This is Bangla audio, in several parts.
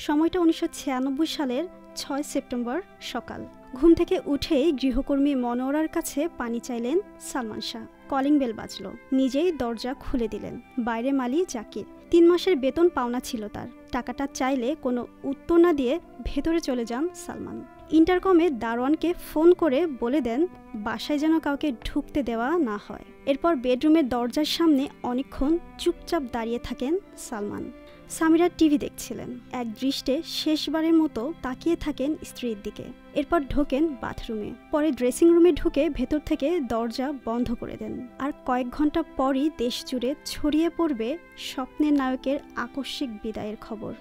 সময়টা ১৯৯৬ সালের ৬ সেপ্টেম্বর সকাল। ঘুম থেকে উঠেই গৃহকর্মী মনোয়ারার কাছে পানি চাইলেন সালমান শাহ। কলিং বেল বাজল, নিজেই দরজা খুলে দিলেন। বাইরে মালি জাকির। ৩ মাসের বেতন পাওনা ছিল তার। টাকাটা চাইলে কোনো উত্তর না দিয়ে ভেতরে চলে যান সালমান। ইন্টারকমে দারোয়ানকে ফোন করে বলে দেন বাসায় যেন কাউকে ঢুকতে দেওয়া না হয়। এরপর বেডরুমের দরজার সামনে অনেকক্ষণ চুপচাপ দাঁড়িয়ে থাকেন সালমান। সামিরা টিভি দেখছিলেন। এক দৃষ্টে শেষবারের মতো তাকিয়ে থাকেন স্ত্রীর দিকে। এরপর ঢোকেন বাথরুমে। পরে ড্রেসিং রুমে ঢুকে ভেতর থেকে দরজা বন্ধ করে দেন। আর কয়েক ঘন্টা পরই দেশ জুড়ে ছড়িয়ে পড়বে স্বপ্নের নায়কের আকস্মিক বিদায়ের খবর।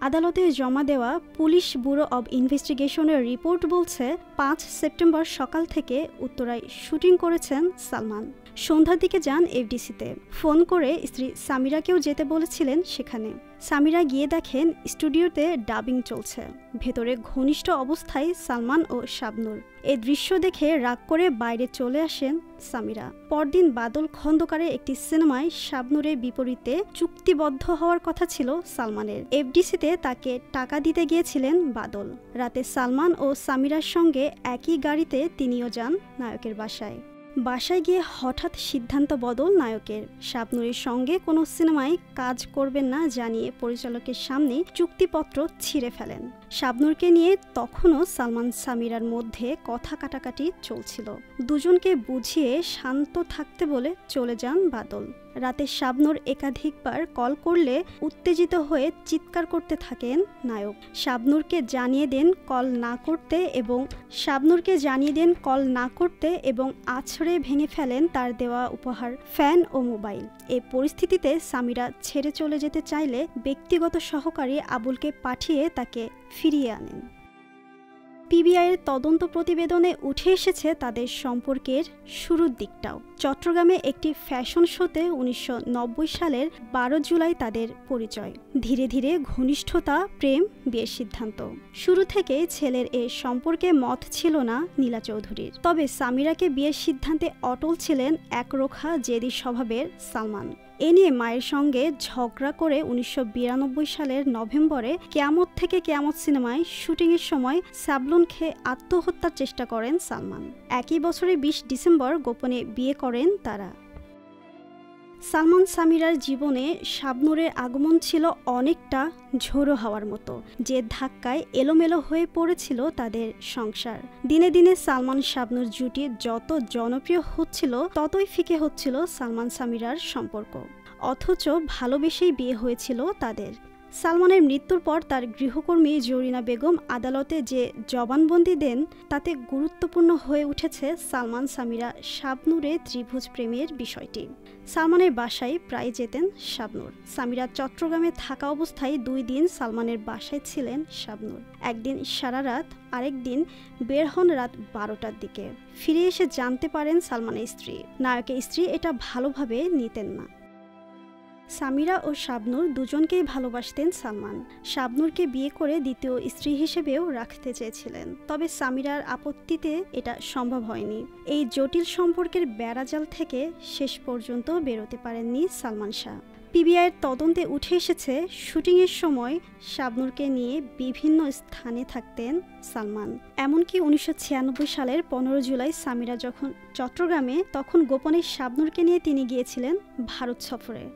আদালতে জমা দেওয়া পুলিশ ব্যুরো অব ইনভেস্টিগেশনের রিপোর্ট বলছে ৫ সেপ্টেম্বর সকাল থেকে উত্তরায় শুটিং করেছেন সালমান। সন্ধ্যার দিকে যান এফডিসিতে। ফোন করে স্ত্রী সামিরাকেও যেতে বলেছিলেন সেখানে। সামিরা গিয়ে দেখেন স্টুডিওতে ডাবিং চলছে। ভেতরে ঘনিষ্ঠ অবস্থায় সালমান ও শাবনূর। এই দৃশ্য দেখে রাগ করে বাইরে চলে আসেন সামিরা। পরদিন বাদল খন্দকারের একটি সিনেমায় শাবনূরের বিপরীতে চুক্তিবদ্ধ হওয়ার কথা ছিল সালমানের। এফডিসিতে তাকে টাকা দিতে গিয়েছিলেন বাদল। রাতে সালমান ও সামিরার সঙ্গে একই গাড়িতে তিনিও যান নায়কের বাসায়। বাসায় গিয়ে হঠাৎ সিদ্ধান্ত বদল নায়কের। শাবনূরের সঙ্গে কোনো সিনেমায় কাজ করবেন না জানিয়ে পরিচালকের সামনে চুক্তিপত্র ছিঁড়ে ফেলেন। শাবনূরকে নিয়ে তখনও সালমান সামিরার মধ্যে কথা কাটাকাটি চলছিল। দুজনকে বুঝিয়ে শান্ত থাকতে বলে চলে যান বাদল। রাতে শাবনূর একাধিকবার কল করলে উত্তেজিত হয়ে চিৎকার করতে থাকেন নায়ক। শাবনূরকে জানিয়ে দেন কল না করতে এবং আছড়ে ভেঙে ফেলেন তার দেওয়া উপহার ফ্যান ও মোবাইল। এই পরিস্থিতিতে সামিরা ছেড়ে চলে যেতে চাইলে ব্যক্তিগত সহকারী আবুলকে পাঠিয়ে তাকে ফিরিয়ে আনেন। পিবিআইয়ের তদন্ত প্রতিবেদনে উঠে এসেছে তাদের সম্পর্কের শুরুর দিকটাও। চট্টগ্রামে একটি ফ্যাশন শোতে ১৯৯০ সালের ১২ জুলাই তাদের পরিচয়। ধীরে ধীরে ঘনিষ্ঠতা, প্রেম, বিয়ের সিদ্ধান্ত। শুরু থেকে ছেলের এ সম্পর্কে মত ছিল না নীলা চৌধুরীর। তবে সামিরাকে বিয়ের সিদ্ধান্তে অটল ছিলেন একরোখা জেদি স্বভাবের সালমান। এ নিয়ে মায়ের সঙ্গে ঝগড়া করে ১৯৯২ সালের নভেম্বরে কেয়ামত থেকে কেয়ামত সিনেমায় শুটিংয়ের সময় স্যাবলন খেয়ে আত্মহত্যার চেষ্টা করেন সালমান। একই বছরে ২০ ডিসেম্বর গোপনে বিয়ে করেন তারা। সালমান সামিরার জীবনে শাবনূরের আগমন ছিল অনেকটা ঝোড়ো হাওয়ার মতো, যে ধাক্কায় এলোমেলো হয়ে পড়েছিল তাদের সংসার। দিনে দিনে সালমান শাবনূর জুটি যত জনপ্রিয় হচ্ছিল ততই ফিকে হচ্ছিল সালমান সামিরার সম্পর্ক। অথচ ভালোবেসেই বিয়ে হয়েছিল তাদের। সালমানের মৃত্যুর পর তার গৃহকর্মী জরিনা বেগম আদালতে যে জবানবন্দি দেন তাতে গুরুত্বপূর্ণ হয়ে উঠেছে সালমান সামিরা শাবনূরের ত্রিভুজ প্রেমের বিষয়টি। সালমানের বাসায় প্রায় যেতেন শাবনূর। সামিরা চট্টগ্রামে থাকা অবস্থায় ২ দিন সালমানের বাসায় ছিলেন শাবনূর। একদিন সারা রাত, আরেকদিন বের হন রাত ১২টার দিকে। ফিরে এসে জানতে পারেন সালমানের স্ত্রী। নায়কের স্ত্রী এটা ভালোভাবে নিতেন না। সামিরা ও শাবনূর দুজনকেই ভালোবাসতেন সালমান। শাবনূরকে বিয়ে করে দ্বিতীয় স্ত্রী হিসেবেও রাখতে চেয়েছিলেন। তবে সামিরার আপত্তিতে এটা সম্ভব হয়নি। এই জটিল সম্পর্কের বেড়াজাল থেকে শেষ পর্যন্ত বেরোতে পারেননি সালমান শাহ। পিবিআইয়ের তদন্তে উঠে এসেছে শুটিংয়ের সময় শাবনূরকে নিয়ে বিভিন্ন স্থানে থাকতেন সালমান। এমনকি ১৯৯৬ সালের ১৫ জুলাই সামিরা যখন চট্টগ্রামে, তখন গোপনে শাবনূরকে নিয়ে তিনি গিয়েছিলেন ভারত সফরে।